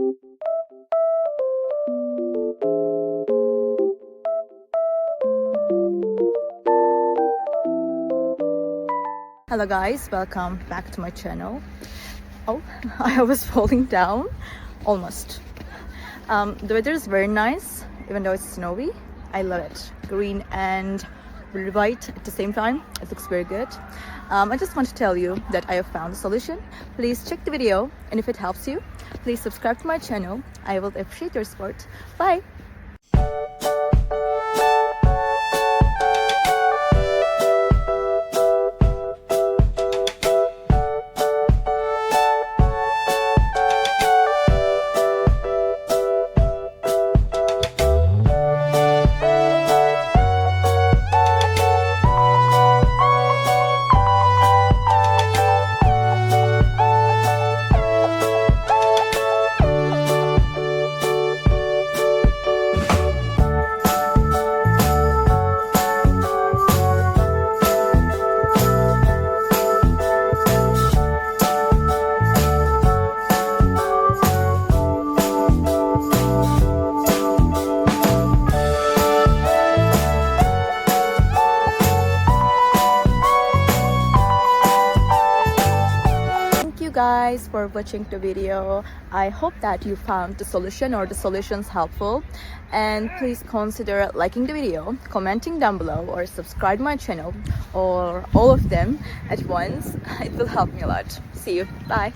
Hello guys, welcome back to my channel. Oh, I was falling down almost. The weather is very nice, even though it's snowy. I love it. Green and really white at the same time. It looks very good. I just want to tell you that I have found a solution. Please check the video, and if it helps you, please subscribe to my channel. I will appreciate your support. Bye! Guys for watching the video. I hope that you found the solution or the solutions helpful, and please consider liking the video, commenting down below, or subscribe my channel, or all of them at once. It will help me a lot. See you. Bye.